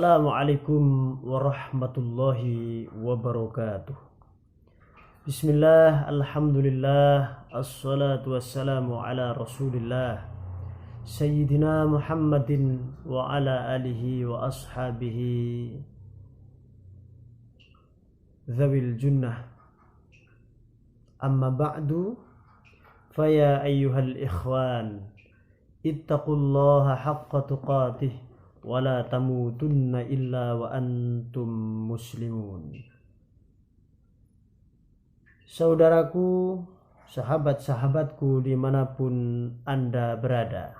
Assalamualaikum warahmatullahi wabarakatuh. Bismillah, alhamdulillah, assalatu wassalamu ala rasulillah Sayyidina Muhammadin wa ala alihi wa ashabihi Zawil junnah. Amma ba'du, faya ayyuhal ikhwan, ittaqullaha haqqa tuqatih wala tamutunna illa wa antum muslimun. Saudaraku, sahabat-sahabatku dimanapun Anda berada,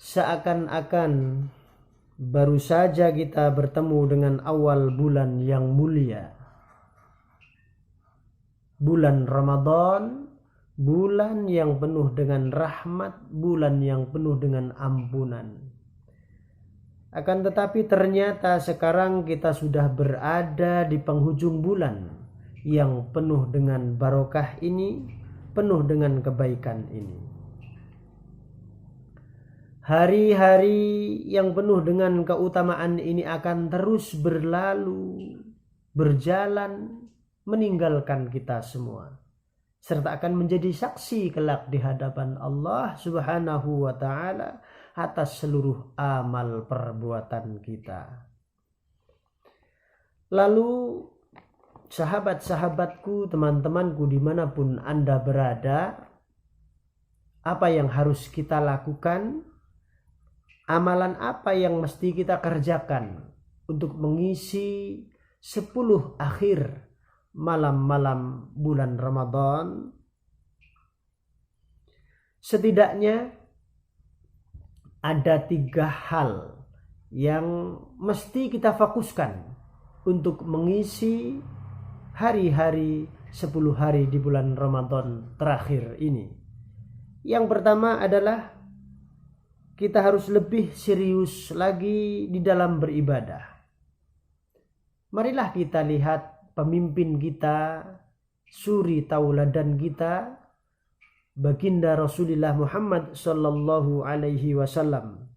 seakan-akan baru saja kita bertemu dengan awal bulan yang mulia, bulan Ramadan, bulan yang penuh dengan rahmat, bulan yang penuh dengan ampunan. Akan tetapi ternyata sekarang kita sudah berada di penghujung bulan yang penuh dengan barokah ini, penuh dengan kebaikan ini. Hari-hari yang penuh dengan keutamaan ini akan terus berlalu, berjalan, meninggalkan kita semua, serta akan menjadi saksi kelak di hadapan Allah Subhanahu wa ta'ala atas seluruh amal perbuatan kita. Lalu sahabat-sahabatku, teman-temanku dimanapun Anda berada, apa yang harus kita lakukan? Amalan apa yang mesti kita kerjakan untuk mengisi 10 akhir malam-malam bulan Ramadan? Setidaknya ada 3 hal yang mesti kita fokuskan untuk mengisi hari-hari 10 hari di bulan Ramadan terakhir ini. Yang pertama adalah kita harus lebih serius lagi di dalam beribadah. Marilah kita lihat pemimpin kita, suri tauladan kita, baginda Rasulullah Muhammad sallallahu alaihi wasallam.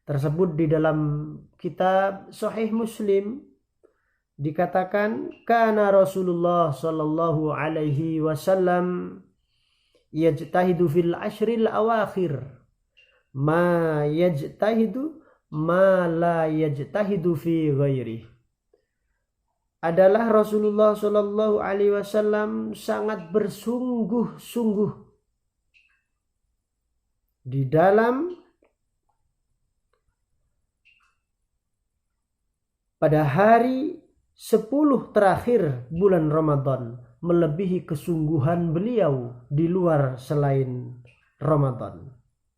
Tersebut di dalam kitab Sahih Muslim dikatakan, kana Rasulullah sallallahu alaihi wasallam yajtahidu fil ashril awakhir ma yajtahidu ma la yajtahidu fi ghairihi. Adalah Rasulullah Shallallahu Alaihi Wasallam sangat bersungguh-sungguh di dalam pada hari 10 terakhir bulan Ramadan, melebihi kesungguhan beliau di luar selain Ramadan,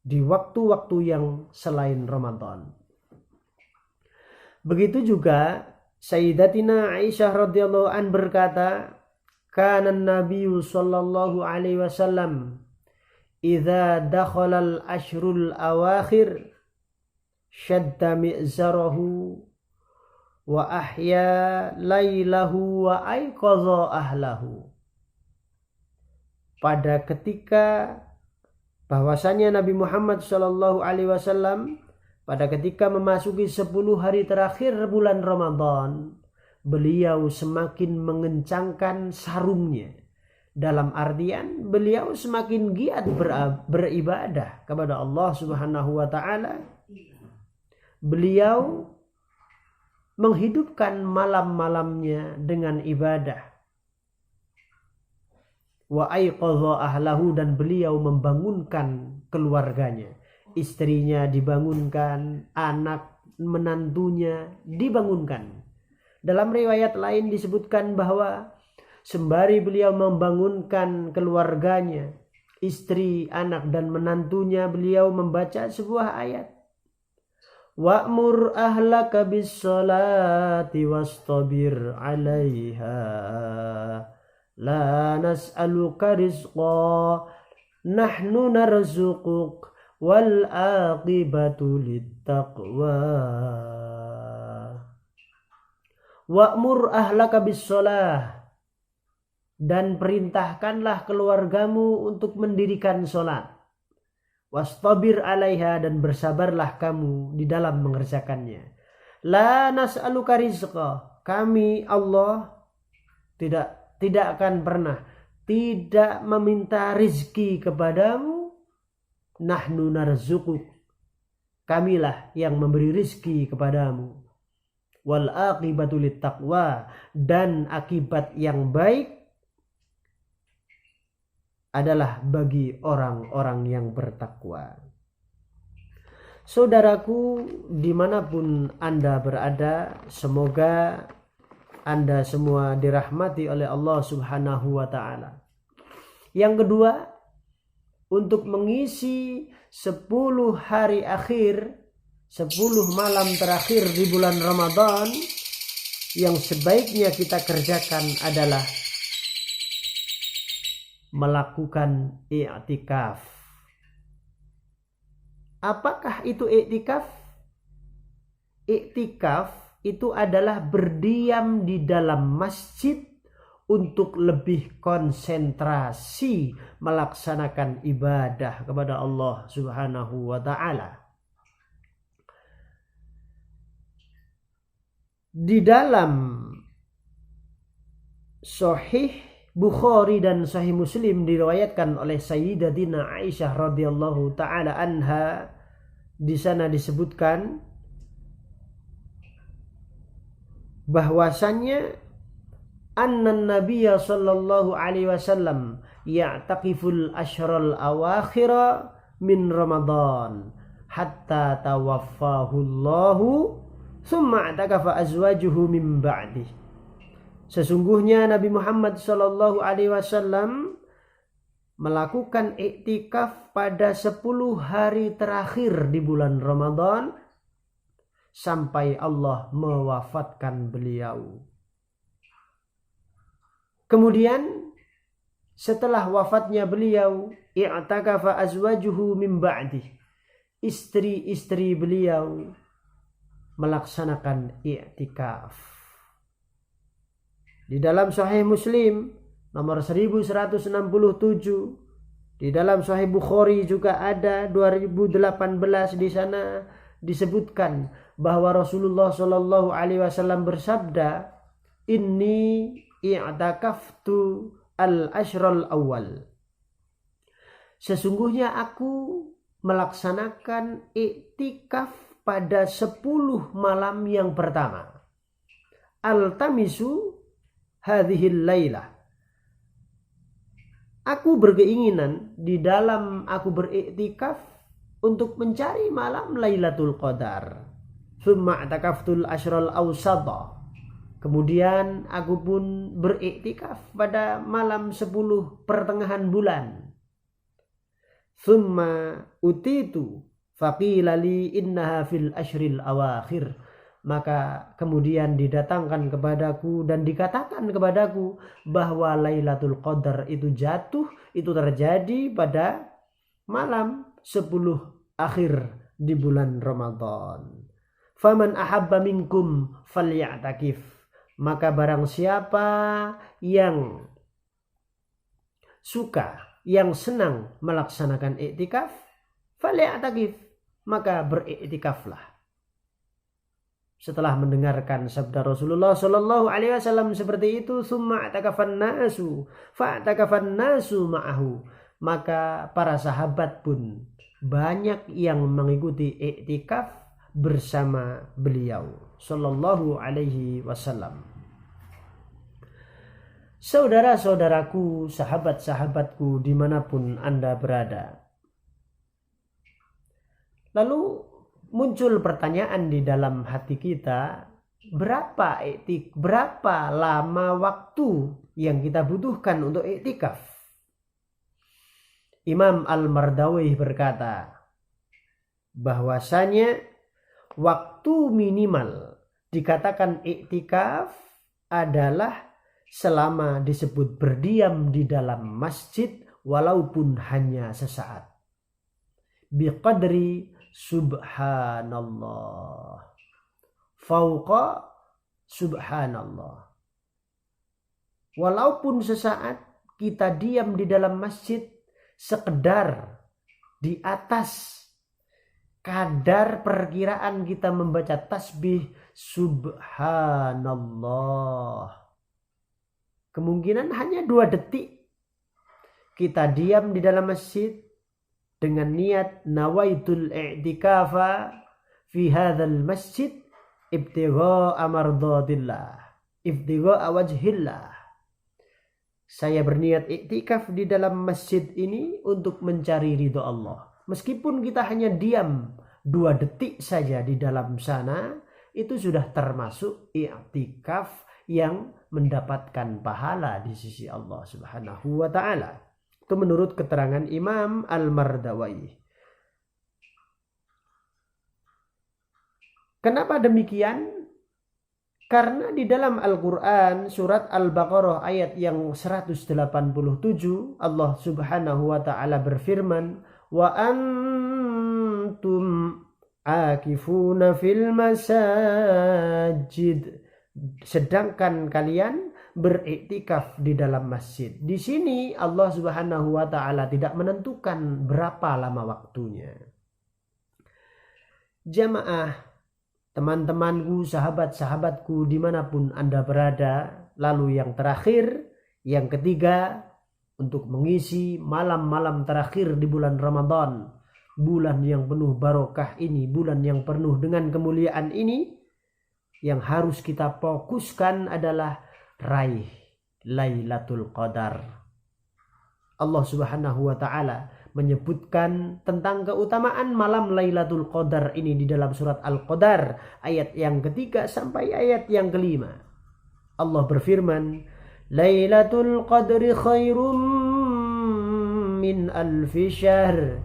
di waktu-waktu yang selain Ramadan. Begitu juga Sayyidatina Aisyah radhiyallahu an berkata, kana Nabiyyu sallallahu alaihi wasallam idza dakhala al-ashrul awakhir shadda mi'zarahu wa ahya lailahu wa aiqadha ahlahu. Pada ketika bahwasanya Nabi Muhammad sallallahu alaihi wasallam pada ketika memasuki 10 hari terakhir bulan Ramadan, beliau semakin mengencangkan sarungnya. Dalam artian beliau semakin giat beribadah kepada Allah Subhanahu wa ta'ala. Beliau menghidupkan malam-malamnya dengan ibadah. Wa aiqadha ahlahu, dan beliau membangunkan keluarganya. Istrinya dibangunkan, anak menantunya dibangunkan. Dalam riwayat lain disebutkan bahwa sembari beliau membangunkan keluarganya, istri, anak dan menantunya, beliau membaca sebuah ayat. Wa'mur ahlaka bis-sholati wastabir 'alaiha la nas'aluka rizqa nahnu narzuquk wal aqibatu littaqwa. Wa'mur ahlaka bis-sholah, dan perintahkanlah keluargamu untuk mendirikan sholat. wastabir 'alaiha, dan bersabarlah kamu di dalam mengerjakannya. La nas'aluka rizqa, kami Allah tidak akan pernah tidak meminta rizki kepadamu. Nahnu narzuquk, kamilah yang memberi rizki kepadamu. Wal aqibatu littaqwa, dan akibat yang baik adalah bagi orang-orang yang bertakwa. Saudaraku, dimanapun Anda berada, semoga Anda semua dirahmati oleh Allah Subhanahu wa ta'ala. Yang kedua, untuk mengisi 10 hari akhir, 10 malam terakhir di bulan Ramadan, yang sebaiknya kita kerjakan adalah melakukan i'tikaf. Apakah itu i'tikaf? I'tikaf itu adalah berdiam di dalam masjid untuk lebih konsentrasi melaksanakan ibadah kepada Allah Subhanahu wa ta'ala. Di dalam Sahih Bukhari dan Sahih Muslim diriwayatkan oleh Sayyidatina Aisyah radhiyallahu taala anha, di sana disebutkan bahwasannya annan nabiyya sallallahu alaihi wasallam ya'taqiful ashral awakhira min Ramadan hatta tawaffahu Allahu thumma i'takafa azwajuhu min ba'dih. Sesungguhnya Nabi Muhammad sallallahu alaihi wasallam melakukan iktikaf pada 10 hari terakhir di bulan Ramadan sampai Allah mewafatkan beliau. Kemudian setelah wafatnya beliau, i'takafa azwajuhu min ba'dih, istri-istri beliau melaksanakan i'tikaf. Di dalam Sahih Muslim nomor 1167, di dalam Sahih Bukhari juga ada 2018, di sana disebutkan bahwa Rasulullah Shallallahu alaihi wasallam bersabda, "Inni i'takaftu al-ashral awal." Sesungguhnya aku melaksanakan i'tikaf pada 10 malam yang pertama. Altamisu hadhil lailah. Aku berkeinginan di dalam aku beriktikaf untuk mencari malam Lailatul Qadar. Tsumma i'takaftul ashral awsata. Kemudian aku pun beriktikaf pada malam 10 pertengahan bulan. Tsumma utitu faqila li innaha fil ashril awakhir. Maka kemudian didatangkan kepadaku dan dikatakan kepadaku bahwa Lailatul Qadar itu jatuh, itu terjadi pada malam 10 akhir di bulan Ramadan. Faman ahabba minkum falya'takif. Maka barang siapa yang suka, yang senang melaksanakan iktikaf, falya'takif, maka beriktikaflah. Setelah mendengarkan sabda Rasulullah Shallallahu alaihi wasallam seperti itu, summa i'takafan nasu fa'takafan nasu ma'ahu, maka para sahabat pun banyak yang mengikuti i'tikaf bersama beliau Shallallahu alaihi wasallam. Saudara-saudaraku, sahabat-sahabatku dimanapun Anda berada, lalu muncul pertanyaan di dalam hati kita, berapa lama waktu yang kita butuhkan untuk iktikaf? Imam Al-Mardawi berkata bahwasanya waktu minimal dikatakan iktikaf adalah selama disebut berdiam di dalam masjid walaupun hanya sesaat. Biqadri subhanallah, fauqa subhanallah. Walaupun sesaat kita diam di dalam masjid sekedar di atas kadar perkiraan kita membaca tasbih subhanallah. Kemungkinan hanya 2 detik kita diam di dalam masjid dengan niat nawaitul i'tikafa fi hadzal masjid ibtigha'a mardhatillah, ibtigha'a wajhillah. Saya berniat iktikaf di dalam masjid ini untuk mencari ridho Allah. Meskipun kita hanya diam 2 detik saja di dalam sana, itu sudah termasuk iktikaf yang mendapatkan pahala di sisi Allah Subhanahu wa ta'ala. Itu menurut keterangan Imam Al-Mardawi. Kenapa demikian? Karena di dalam Al-Quran surat Al-Baqarah ayat yang 187 Allah Subhanahu wa ta'ala berfirman, wa antum akifuna fil masajid, sedangkan kalian beriktikaf di dalam masjid. Di sini Allah Subhanahu wa ta'ala tidak menentukan berapa lama waktunya. Jamaah, teman-temanku, sahabat-sahabatku dimanapun Anda berada. Lalu yang terakhir, yang ketiga, untuk mengisi malam-malam terakhir di bulan Ramadan, bulan yang penuh barokah ini, bulan yang penuh dengan kemuliaan ini, yang harus kita fokuskan adalah raih Lailatul Qadar. Allah Subhanahu wa ta'ala menyebutkan tentang keutamaan malam Lailatul Qadar ini di dalam surat Al-Qadar ayat yang ketiga sampai ayat yang kelima. Allah berfirman, Lailatul Qadri khairum min alfi syahr.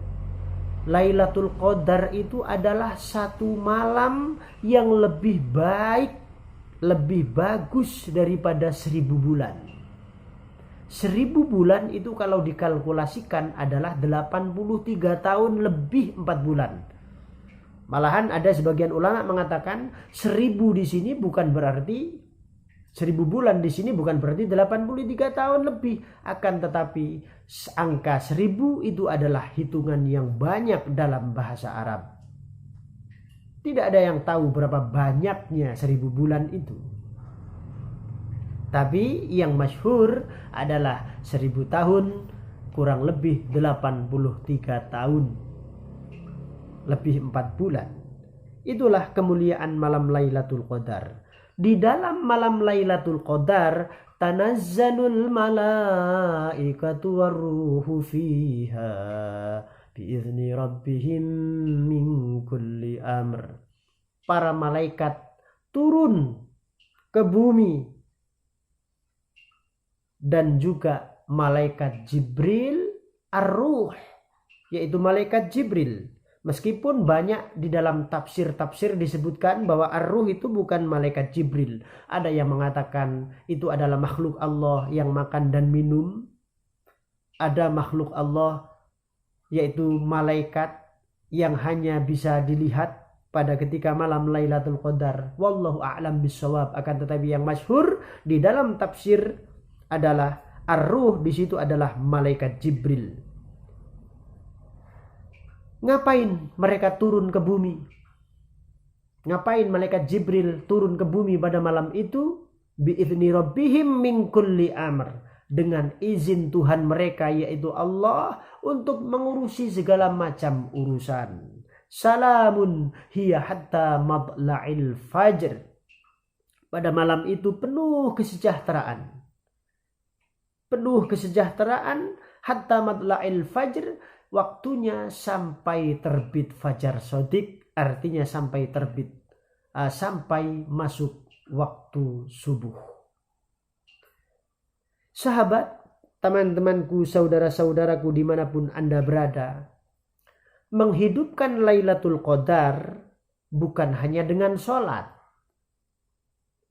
Lailatul Qadar itu adalah satu malam yang lebih baik, lebih bagus daripada 1000 bulan. 1000 bulan itu kalau dikalkulasikan adalah 83 tahun lebih 4 bulan. Malahan ada sebagian ulama mengatakan 1000 di sini bukan berarti 1000 bulan di sini bukan berarti 83 tahun lebih, akan tetapi angka 1000 itu adalah hitungan yang banyak dalam bahasa Arab. Tidak ada yang tahu berapa banyaknya 1000 bulan itu. Tapi yang masyhur adalah 1000 tahun kurang lebih 83 tahun. Lebih 4 bulan. Itulah kemuliaan malam Lailatul Qadar. Di dalam malam Lailatul Qadar, tanazzalul malaikatu warruhu fiha biizni rabbihim min kulli amr. Para malaikat turun ke bumi, dan juga malaikat Jibril ar-Ruh, yaitu malaikat Jibril. Meskipun banyak di dalam tafsir-tafsir disebutkan bahwa ar-Ruh itu bukan malaikat Jibril. Ada yang mengatakan itu adalah makhluk Allah yang makan dan minum. Ada makhluk Allah yaitu malaikat yang hanya bisa dilihat pada ketika malam Lailatul Qadar. Wallahu a'lam bissawab. Akan tetapi yang masyhur di dalam tafsir adalah ar-Ruh, di situ adalah malaikat Jibril. Ngapain mereka turun ke bumi? Ngapain malaikat Jibril turun ke bumi pada malam itu? Bi'izni rabbihim min kulli amr, dengan izin Tuhan mereka yaitu Allah untuk mengurusi segala macam urusan. Salamun hiya hatta matla'il fajr. Pada malam itu penuh kesejahteraan. Penuh kesejahteraan hatta matla'il fajr, waktunya sampai terbit fajar shadiq, artinya sampai terbit, sampai masuk waktu subuh. Sahabat, teman-temanku, saudara-saudaraku dimanapun Anda berada, menghidupkan Lailatul Qadar bukan hanya dengan sholat,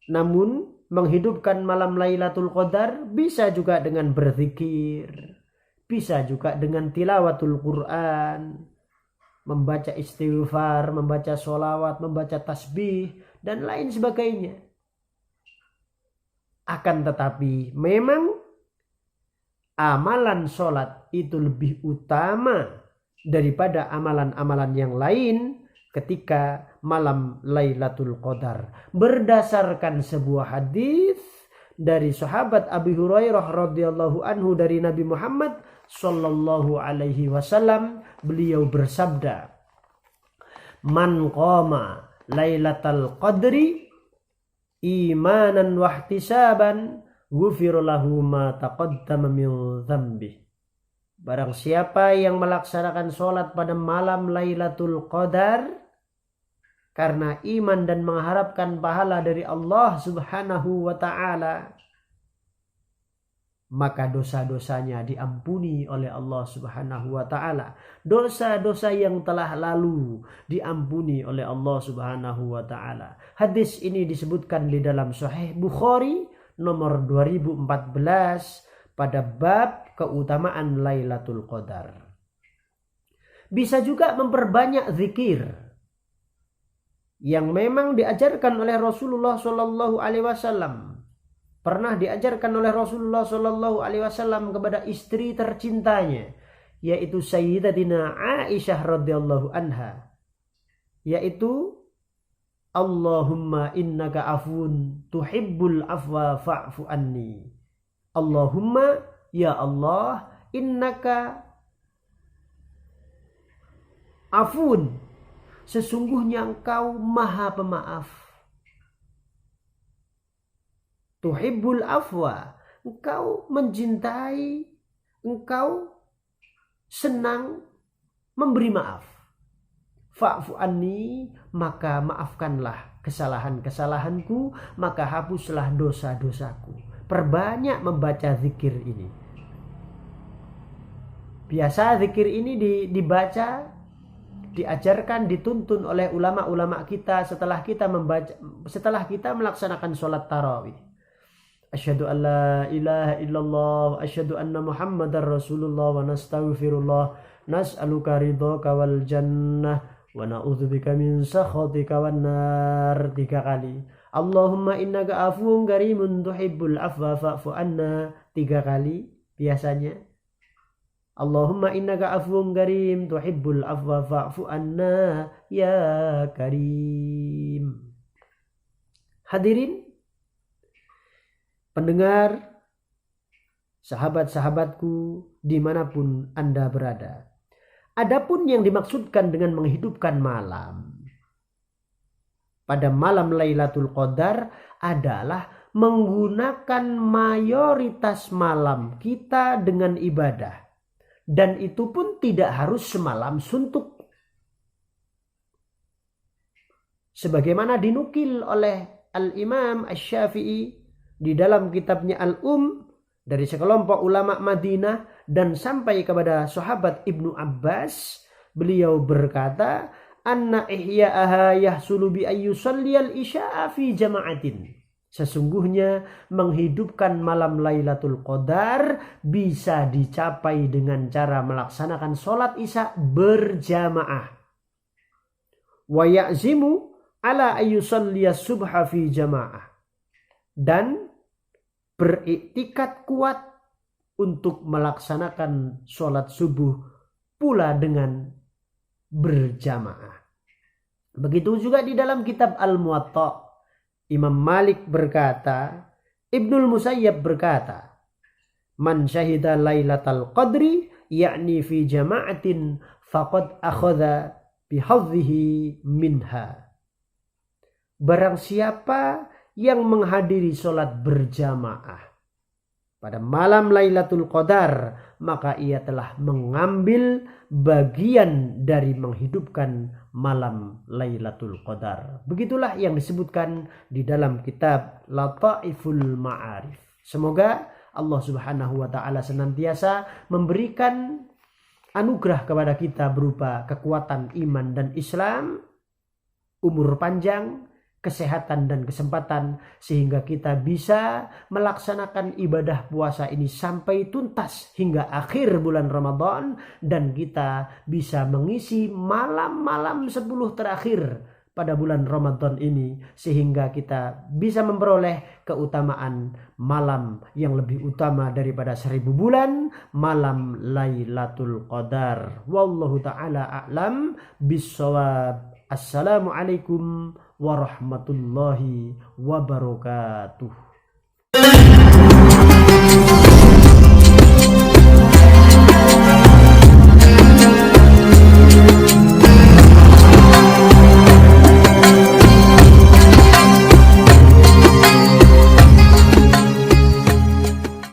namun menghidupkan malam Lailatul Qadar bisa juga dengan berzikir, bisa juga dengan tilawatul Quran, membaca istighfar, membaca sholawat, membaca tasbih, dan lain sebagainya. Akan tetapi memang amalan sholat itu lebih utama daripada amalan-amalan yang lain ketika malam Lailatul Qadar. Berdasarkan sebuah hadis dari sahabat Abi Hurairah radhiyallahu anhu dari Nabi Muhammad sallallahu alaihi wasallam, beliau bersabda, "Man qama Lailatul Qadri imanan wa ihtisaban ghufira lahu ma taqaddama min dzambi." Barang siapa yang melaksanakan sholat pada malam Lailatul Qadar karena iman dan mengharapkan pahala dari Allah Subhanahu wa ta'ala, maka dosa-dosanya diampuni oleh Allah Subhanahu wa ta'ala. Dosa-dosa yang telah lalu diampuni oleh Allah Subhanahu wa ta'ala. Hadis ini disebutkan di dalam Sahih Bukhari nomor 2014 pada bab keutamaan Lailatul Qadar. Bisa juga memperbanyak zikir yang memang diajarkan oleh Rasulullah Shallallahu Alaihi Wasallam. Pernah diajarkan oleh Rasulullah Shallallahu Alaihi Wasallam kepada istri tercintanya, yaitu Sayyidatina Aisyah radhiyallahu anha, yaitu Allahumma innaka afun tuhibbul afwa fa'fu anni. Allahumma, ya Allah, innaka afun, sesungguhnya engkau maha pemaaf. Tuhibbul afwa, engkau mencintai, engkau senang memberi maaf. Fa'fu anni, maka maafkanlah kesalahan-kesalahanku, maka hapuslah dosa-dosaku. Perbanyak membaca zikir ini. Biasa zikir ini dibaca, diajarkan, dituntun oleh ulama-ulama kita setelah kita melaksanakan sholat tarawih. Asyhadu an la ilaha illallah, asyhadu anna Muhammadar Rasulullah, wa nastaghfirullah, nas'aluka ridhaka wal jannah, wa na'udzubika min sakhatika wan nar 3 kali. Allahumma innaka afuwun karimun tuhibbul afwa fa'fu anna 3 kali biasanya. Allahumma innaka afuwun karim tuhibbul afwa fa'fu anna ya karim. Hadirin pendengar, sahabat-sahabatku dimanapun Anda berada. Adapun yang dimaksudkan dengan menghidupkan malam pada malam Lailatul Qadar adalah menggunakan mayoritas malam kita dengan ibadah. Dan itu pun tidak harus semalam suntuk. Sebagaimana dinukil oleh Al-Imam Asy-Syafi'i di dalam kitabnya Al-Um dari sekelompok ulama Madinah dan sampai kepada sahabat Ibnu Abbas, beliau berkata, anna ihya'aha yahsulu bi ayyusalliyal isya'a fi jama'atin. Sesungguhnya menghidupkan malam Lailatul Qadar bisa dicapai dengan cara melaksanakan sholat isya berjamaah. Wa ya'zimu ala ayyusalliyas subha fi jama'ah. Dan beriktikad kuat untuk melaksanakan sholat subuh pula dengan berjamaah. Begitu juga di dalam kitab Al-Muwatta, Imam Malik berkata, Ibnul Musayyab berkata, man syahida lailatal qadri yakni fi jama'atin faqad akhadha bihadhihi minha. Barang siapa yang menghadiri sholat berjamaah pada malam Lailatul Qadar, maka ia telah mengambil bagian dari menghidupkan malam Lailatul Qadar. Begitulah yang disebutkan di dalam kitab Lataiful Ma'arif. Semoga Allah Subhanahu wa taala senantiasa memberikan anugerah kepada kita berupa kekuatan iman dan Islam, umur panjang, kesehatan dan kesempatan, sehingga kita bisa melaksanakan ibadah puasa ini sampai tuntas hingga akhir bulan Ramadan, dan kita bisa mengisi malam-malam 10 terakhir pada bulan Ramadan ini, sehingga kita bisa memperoleh keutamaan malam yang lebih utama daripada 1000 bulan, malam Lailatul Qadar. Wallahu ta'ala a'lam bissawab. Assalamualaikum warahmatullahi wabarakatuh.